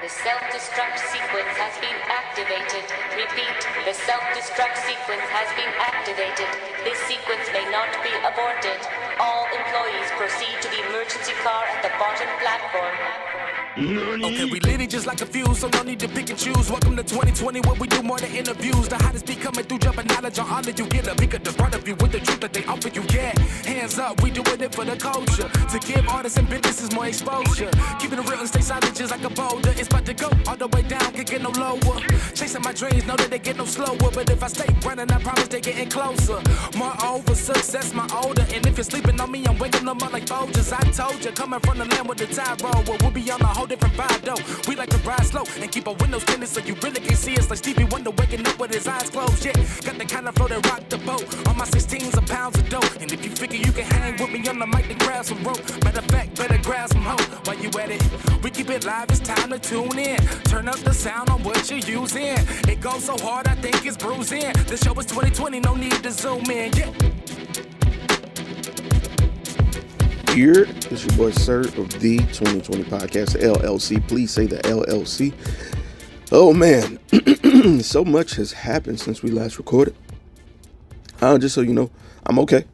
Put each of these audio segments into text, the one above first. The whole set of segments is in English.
The self-destruct sequence has been activated. Repeat, the self-destruct sequence has been activated. This sequence may not be aborted. All employees proceed to the emergency car at the bottom platform. Okay, we lit it just like a fuse, so no need to pick and choose. Welcome to 2020, where we do more than interviews. The hottest be coming through, jumping knowledge on all of you. Get a peek at the front of you with the truth that they offer you. Yeah, hands up, we doing it for the culture. To give artists and businesses more exposure. Keeping it real and stay solid just like a boulder. It's about to go all the way down, can't get no lower. Chasing my dreams, know that they get no slower. But if I stay running, I promise they getting closer. Moreover, success my older. And if you're sleeping on me, I'm waking them up like Folgers. I told you, coming from the land with the tide roll. Well, we'll be on a whole different vibe though. We like to ride slow and keep our windows tinted so you really can see us like Stevie Wonder waking up with his eyes closed. Yeah, got the kind of flow that rock the boat. On my 16s of pounds of dope. And if you figure you can hang with me on the mic, then grab some rope. Matter of fact, better grab some hope while you at it. We keep it live, it's time to tune in. Turn up the sound on what you're using. It goes so hard, I think it's bruising. The show is 2020, no need to zoom in. Yeah. Here is your boy Sir of the 2020 Podcast, LLC. Please say the LLC. Oh man, so much has happened since we last recorded. Just so you know, I'm okay.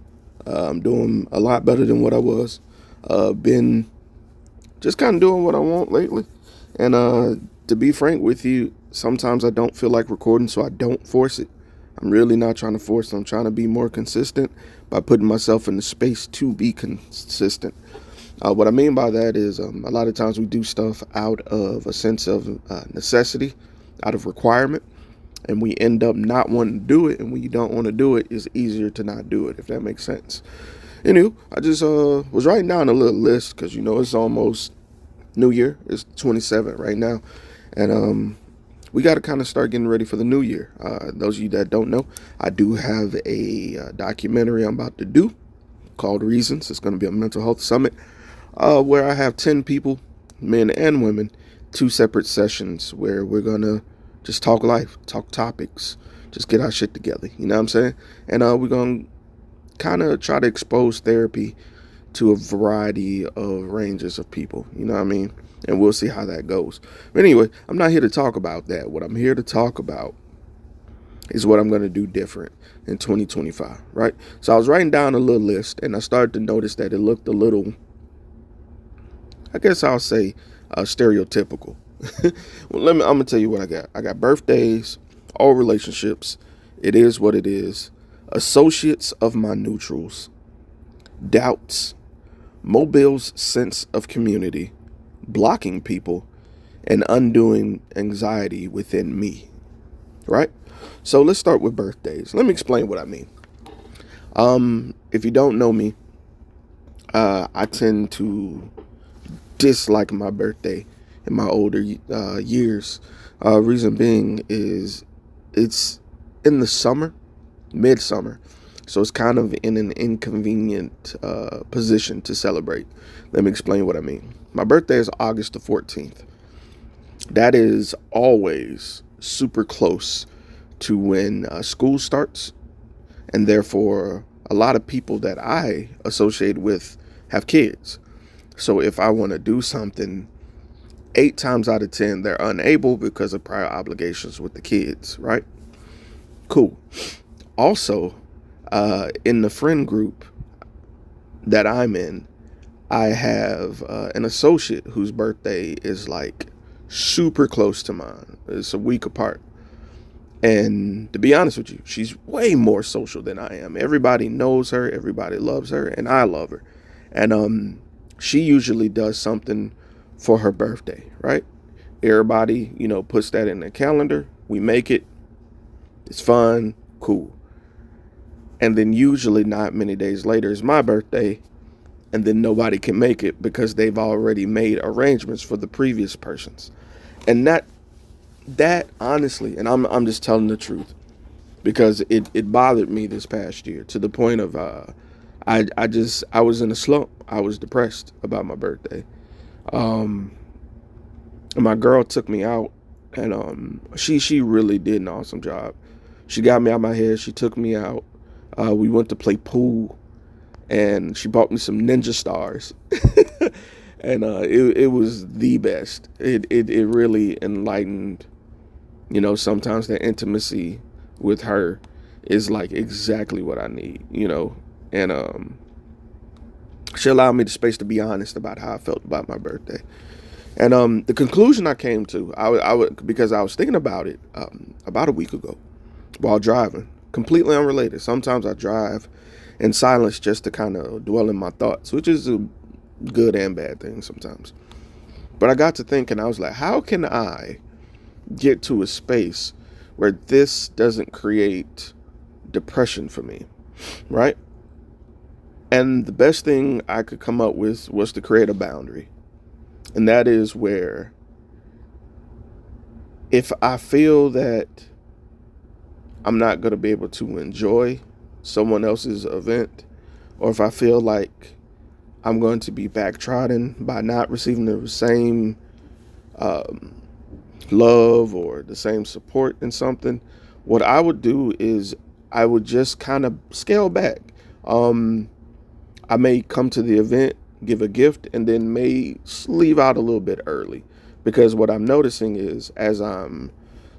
I'm doing a lot better than what I was. Been just kind of doing what I want lately. And to be frank with you, sometimes I don't feel like recording, so I don't force it. I'm really not trying to force it. I'm trying to be more consistent by putting myself in the space to be consistent. What I mean by that is a lot of times we do stuff out of a sense of necessity, out of requirement, and we end up not wanting to do it. And when you don't want to do it, it's easier to not do it, if that makes sense. Anywho, I just was writing down a little list because, you know, it's almost New Year. It's 27th right now. And we got to kind of start getting ready for the new year. Those of you that don't know, I do have a documentary I'm about to do called Reasons. It's going to be a mental health summit where I have 10 people, men and women, 2 separate sessions where we're going to just talk life, talk topics, just get our shit together. You know what I'm saying? And we're going to kind of try to expose therapy to a variety of ranges of people. You know what I mean? And we'll see how that goes. But anyway, I'm not here to talk about that. What I'm here to talk about is what I'm going to do different in 2025, right? So I was writing down a little list, and I started to notice that it looked a little, I guess I'll say, stereotypical. Well, I'm going to tell you what I got. I got birthdays, all relationships, it is what it is, associates of my neutrals, doubts, Mobile's sense of community, blocking people, and undoing anxiety within me, right? So let's start with birthdays. Let me explain what I mean. If you don't know me, I tend to dislike my birthday in my older years. Reason being is it's in the summer, midsummer. So it's kind of in an inconvenient position to celebrate. Let me explain what I mean. My birthday is August the 14th. That is always super close to when school starts. And therefore, a lot of people that I associate with have kids. So if I want to do something, 8 times out of 10, they're unable because of prior obligations with the kids, right? Cool. Also, in the friend group that I'm in, I have an associate whose birthday is like super close to mine. It's a week apart. And to be honest with you, she's way more social than I am. Everybody knows her. Everybody loves her. And I love her. And she usually does something for her birthday, right? Everybody, puts that in their calendar. We make it. It's fun. Cool. And then usually not many days later is my birthday. And then nobody can make it because they've already made arrangements for the previous persons. And that honestly, and I'm just telling the truth, because it bothered me this past year to the point of I was in a slump. I was depressed about my birthday. And my girl took me out, and she really did an awesome job. She got me out of my head. She took me out. We went to play pool, and she bought me some Ninja Stars. And it was the best. It really enlightened. Sometimes that intimacy with her is like exactly what I need. And she allowed me the space to be honest about how I felt about my birthday. And the conclusion I came to, I would because I was thinking about it about a week ago while driving, completely unrelated. Sometimes I drive in silence just to kind of dwell in my thoughts, which is a good and bad thing sometimes. But I got to thinking, I was like, how can I get to a space where this doesn't create depression for me, right? And the best thing I could come up with was to create a boundary. And that is where if I feel that I'm not going to be able to enjoy someone else's event, or if I feel like I'm going to be backtrodden by not receiving the same love or the same support in something, what I would do is I would just kind of scale back. I may come to the event, give a gift, and then may leave out a little bit early, because what I'm noticing is as I'm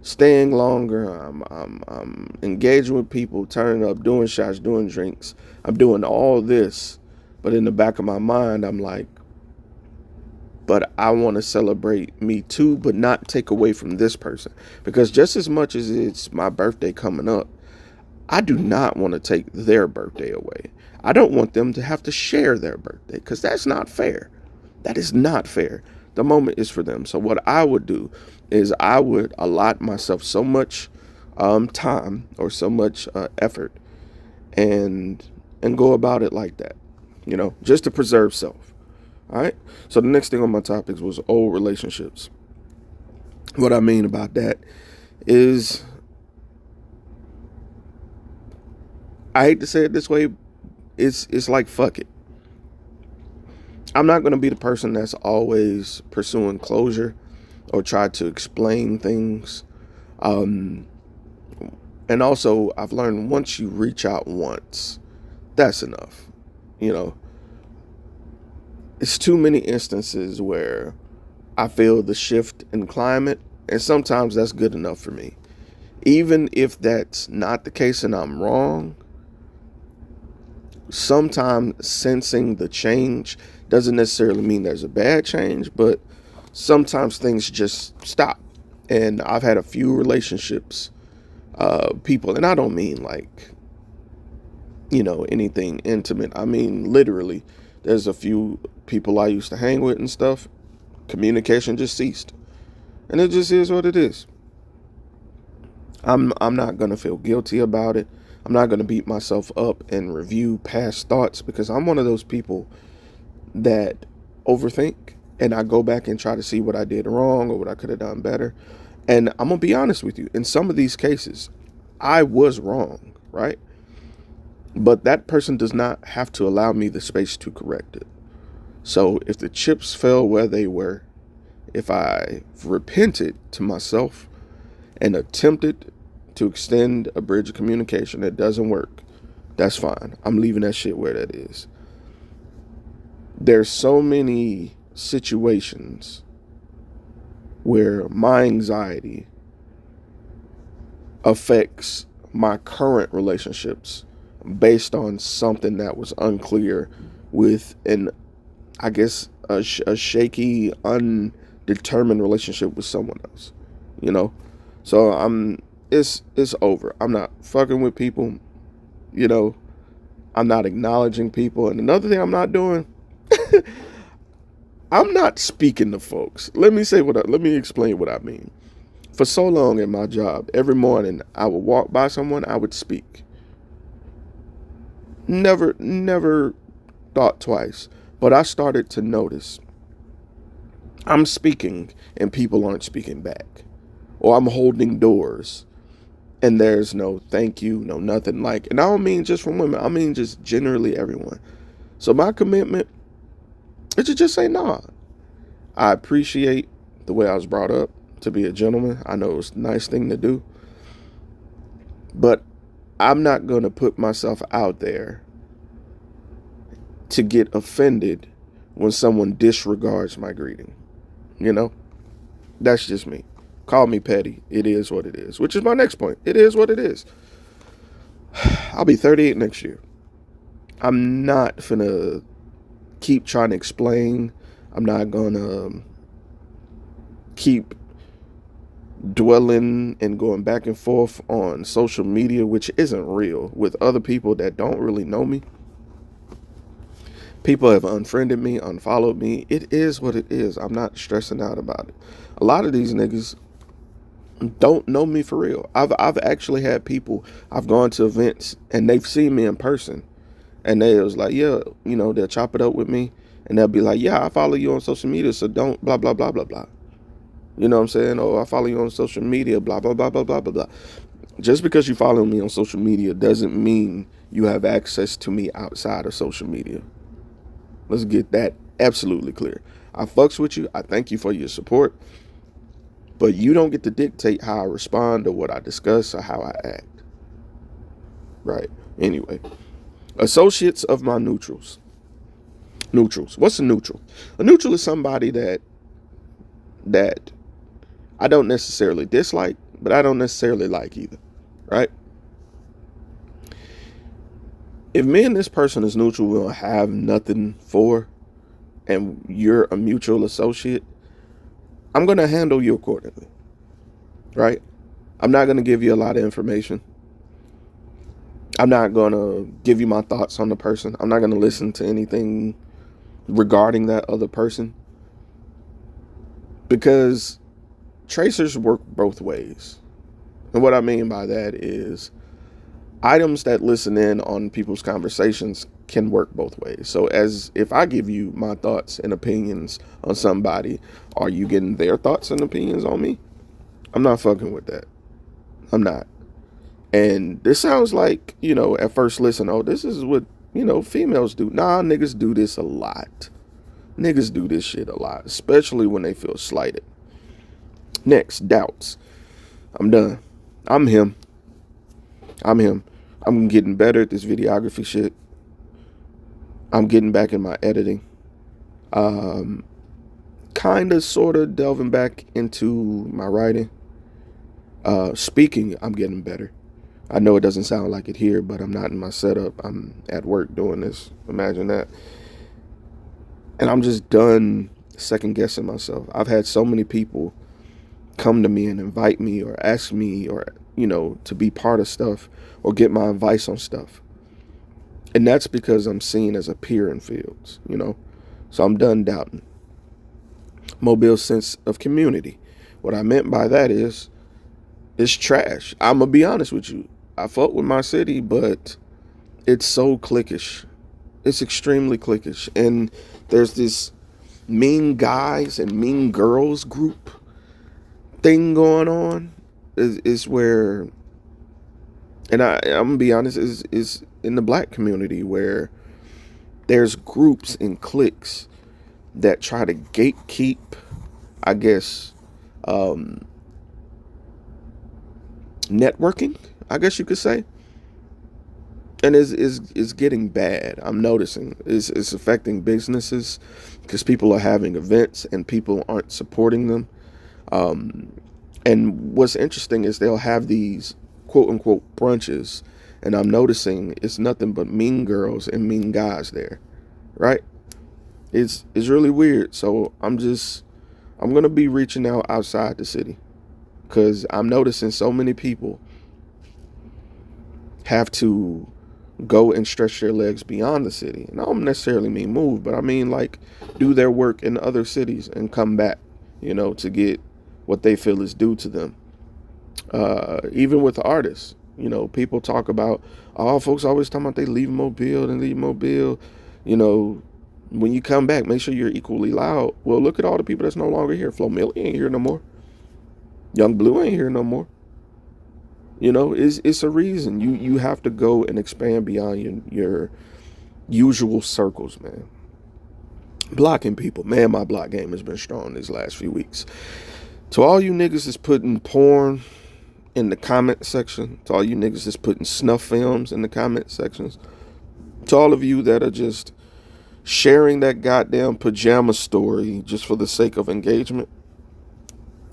staying longer, I'm engaging with people, turning up, doing shots, doing drinks, I'm doing all this, but in the back of my mind, I'm like, but I want to celebrate me too, but not take away from this person. Because just as much as it's my birthday coming up, I do not want to take their birthday away. I don't want them to have to share their birthday, because that's not fair. That is not fair. The moment is for them. So what I would do is I would allot myself so much time or so much effort and go about it like that, just to preserve self. All right. So the next thing on my topics was old relationships. What I mean about that is, I hate to say it this way, it's like, fuck it. I'm not going to be the person that's always pursuing closure or try to explain things. And also, I've learned once you reach out once, that's enough. It's too many instances where I feel the shift in climate, and sometimes that's good enough for me. Even if that's not the case and I'm wrong, sometimes sensing the change doesn't necessarily mean there's a bad change, but sometimes things just stop. And I've had a few relationships, people, and I don't mean like, anything intimate. I mean, literally, there's a few people I used to hang with and stuff. Communication just ceased. And it just is what it is. I'm not going to feel guilty about it. I'm not going to beat myself up and review past thoughts, because I'm one of those people that overthink, and I go back and try to see what I did wrong or what I could have done better. And I'm going to be honest with you. In some of these cases, I was wrong, right? But that person does not have to allow me the space to correct it. So if the chips fell where they were, if I repented to myself and attempted to extend a bridge of communication that doesn't work, that's fine. I'm leaving that shit where that is. There's so many situations where my anxiety affects my current relationships based on something that was unclear with a shaky, undetermined relationship with someone else, So it's over. I'm not fucking with people, I'm not acknowledging people. And another thing I'm not doing, I'm not speaking to folks. Let me explain what I mean. For so long in my job, every morning I would walk by someone, I would speak. Never thought twice. But I started to notice I'm speaking and people aren't speaking back. Or I'm holding doors and there's no thank you, no nothing like. And I don't mean just from women. I mean just generally everyone. So my commitment is to just say, nah. I appreciate the way I was brought up to be a gentleman. I know it's a nice thing to do. But I'm not going to put myself out there to get offended when someone disregards my greeting. You know, that's just me. Call me petty. It is what it is, which is my next point. It is what it is. I'll be 38 next year. I'm not finna keep trying to explain. I'm not gonna keep dwelling and going back and forth on social media, which isn't real, with other people that don't really know me. People have unfriended me, unfollowed me. It is what it is. I'm not stressing out about it. A lot of these niggas don't know me for real. I've actually had people, I've gone to events and they've seen me in person, and they was like, yeah, you know, they'll chop it up with me, and they'll be like, yeah, I follow you on social media, so don't blah blah blah blah blah. You know what I'm saying? Oh, I follow you on social media, blah blah blah blah blah blah blah. Just because you follow me on social media doesn't mean you have access to me outside of social media. Let's get that absolutely clear. I fucks with you. I thank you for your support. But you don't get to dictate how I respond or what I discuss or how I act. Right. Anyway. Associates of my neutrals. Neutrals. What's a neutral? A neutral is somebody that I don't necessarily dislike, but I don't necessarily like either. Right? If me and this person is neutral, we don't have nothing for, and you're a mutual associate, I'm going to handle you accordingly, right? I'm not going to give you a lot of information. I'm not going to give you my thoughts on the person. I'm not going to listen to anything regarding that other person, because tracers work both ways. And what I mean by that is items that listen in on people's conversations can work both ways. So as if I give you my thoughts and opinions on somebody, are you getting their thoughts and opinions on me? I'm not fucking with that. I'm not. And this sounds like, you know, at first listen, oh, this is what, you know, females do. Nah, niggas do this a lot. Niggas do this shit a lot, especially when they feel slighted. Next, doubts. I'm done. I'm him. I'm getting better at this videography shit. I'm getting back in my editing. Kind of, sort of delving back into my writing. Speaking, I'm getting better. I know it doesn't sound like it here, but I'm not in my setup. I'm at work doing this. Imagine that. And I'm just done second guessing myself. I've had so many people come to me and invite me or ask me or, you know, to be part of stuff or get my advice on stuff. And that's because I'm seen as a peer in fields, you know. So I'm done doubting. Mobile's sense of community. What I meant by that is, it's trash. I'm going to be honest with you. I fuck with my city, but it's so cliquish. It's extremely cliquish. And there's this mean guys and mean girls group thing going on. Is where, and I'm going to be honest, is in the black community, where there's groups and cliques that try to gatekeep, I guess, networking, I guess you could say. And is getting bad. I'm noticing it's affecting businesses because people are having events and people aren't supporting them. And what's interesting is they'll have these quote unquote brunches, and I'm noticing it's nothing but mean girls and mean guys there, right? It's really weird. So I'm gonna be reaching out outside the city, because I'm noticing so many people have to go and stretch their legs beyond the city. And I don't necessarily mean move, but I mean like do their work in other cities and come back, you know, to get what they feel is due to them. Even with artists, you know, people talk about, oh, folks always talking about they leave Mobile and leave Mobile. You know, when you come back, make sure you're equally loud. Well, look at all the people that's no longer here. Flo Milli ain't here no more. Young Blue ain't here no more. You know, it's a reason. You have to go and expand beyond your usual circles, man. Blocking people. Man, my block game has been strong these last few weeks. To all you niggas that's putting porn in the comment section, to all you niggas that's putting snuff films in the comment sections, to all of you that are just sharing that goddamn pajama story just for the sake of engagement,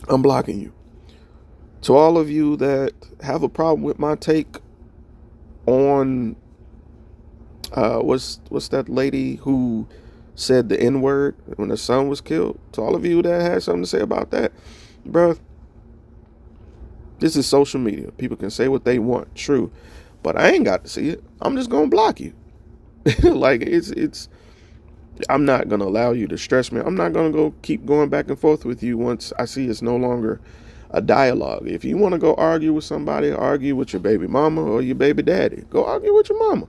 I'm blocking you. To all of you that have a problem with my take on what's that lady who said the N-word when her son was killed, to all of you that had something to say about that, bruh, this is social media. People can say what they want, true, but I ain't got to see it. I'm just gonna block you. Like it's I'm not gonna allow you to stress me. I'm not gonna keep going back and forth with you once I see it's no longer a dialogue. If you want to go argue with somebody, argue with your baby mama or your baby daddy. Go argue with your mama.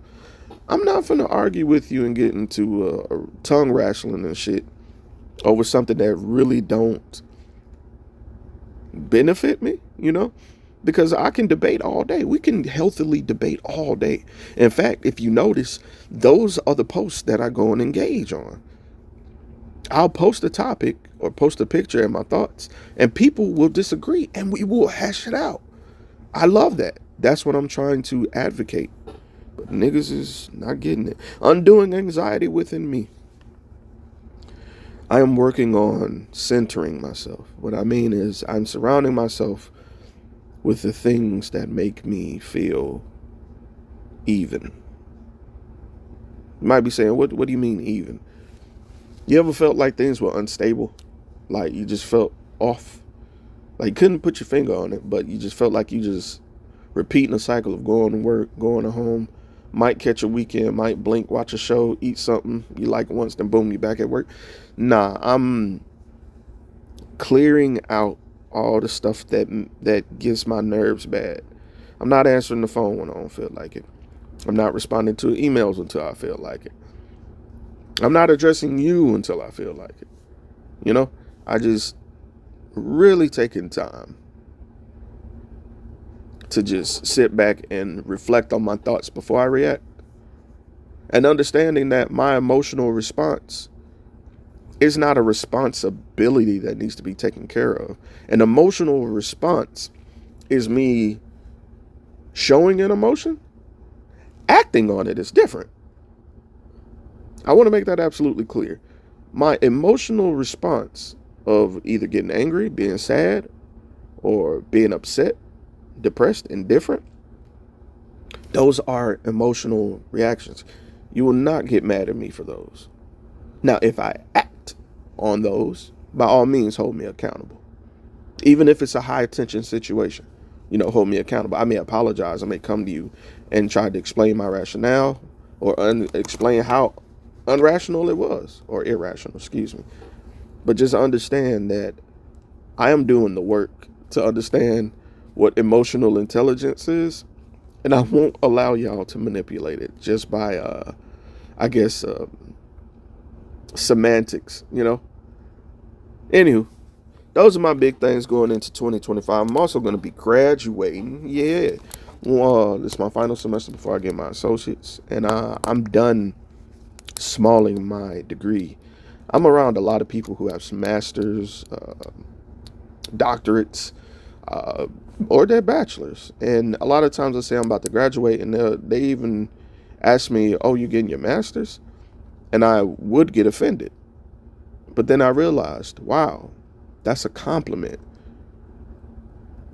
I'm not finna argue with you and get into tongue wrestling and shit over something that really don't benefit me, because I can debate all day. We can healthily debate all day. In fact, if you notice, those are the posts that I go and engage on. I'll post a topic or post a picture and my thoughts, and people will disagree and we will hash it out. I love that. That's what I'm trying to advocate. But niggas is not getting it. Undoing anxiety within me. I am working on centering myself. What I mean is I'm surrounding myself with the things that make me feel even. You might be saying, what do you mean even? You ever felt like things were unstable? Like you just felt off? Like you couldn't put your finger on it, but you just felt like you just repeating a cycle of going to work, going to home, might catch a weekend, might blink, watch a show, eat something you like once, then boom, you back at work. Nah, I'm clearing out all the stuff that gets my nerves bad. I'm not answering the phone when I don't feel like it. I'm not responding to emails until I feel like it. I'm not addressing you until I feel like it. I just really taking time to just sit back and reflect on my thoughts before I react. And understanding that my emotional response is not a responsibility that needs to be taken care of. An emotional response is me showing an emotion. Acting on it is different. I want to make that absolutely clear. My emotional response of either getting angry, being sad, or being upset, depressed, indifferent, those are emotional reactions. You will not get mad at me for those. Now, if I act on those, by all means, hold me accountable. Even if it's a high tension situation, hold me accountable. I may apologize. I may come to you and try to explain my rationale or explain how unrational it was, or irrational, excuse me. But just understand that I am doing the work to understand what emotional intelligence is, and I won't allow y'all to manipulate it just by, semantics, Anywho, those are my big things going into 2025. I'm also going to be graduating. Yeah. This is my final semester before I get my associates, and I'm done smalling my degree. I'm around a lot of people who have masters, doctorates, or their bachelors, and a lot of times I say I'm about to graduate, and they even ask me, "Oh, you're getting your master's?" And I would get offended, but then I realized, wow, that's a compliment.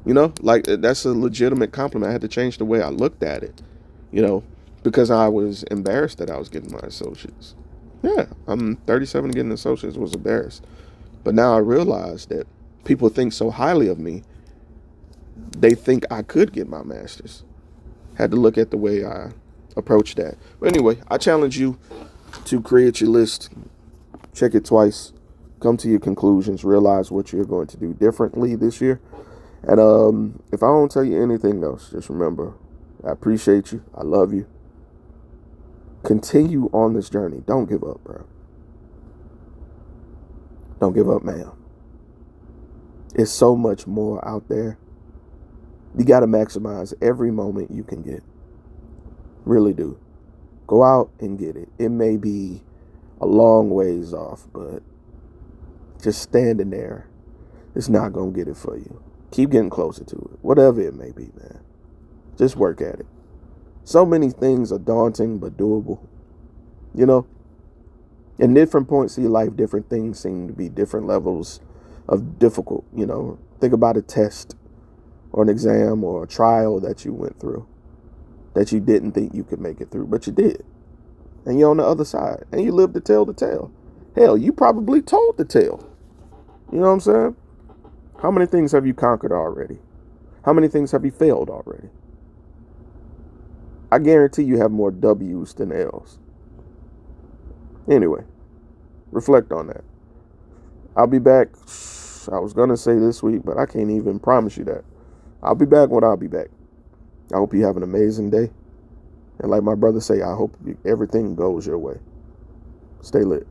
Like that's a legitimate compliment. I had to change the way I looked at it, because I was embarrassed that I was getting my associates. Yeah, I'm 37 getting associates, was embarrassed. But now I realize that people think so highly of me, they think I could get my master's. Had to look at the way I approach that. But anyway, I challenge you to create your list, check it twice, come to your conclusions, realize what you're going to do differently this year. And if I don't tell you anything else, just remember, I appreciate you. I love you. Continue on this journey. Don't give up, bro. Don't give up, man. It's so much more out there. You got to maximize every moment you can get. Really do. Go out and get it. It may be a long ways off, but just standing there is not going to get it for you. Keep getting closer to it. Whatever it may be, man. Just work at it. So many things are daunting but doable. In different points of your life, different things seem to be different levels of difficult. Think about a test or an exam or a trial that you went through that you didn't think you could make it through, but you did. And you're on the other side and you lived to tell the tale. Hell, you probably told the tale. You know what I'm saying? How many things have you conquered already? How many things have you failed already? I guarantee you have more W's than L's. Anyway, reflect on that. I'll be back. I was going to say this week, but I can't even promise you that. I'll be back when I'll be back. I hope you have an amazing day. And like my brother say, I hope everything goes your way. Stay lit.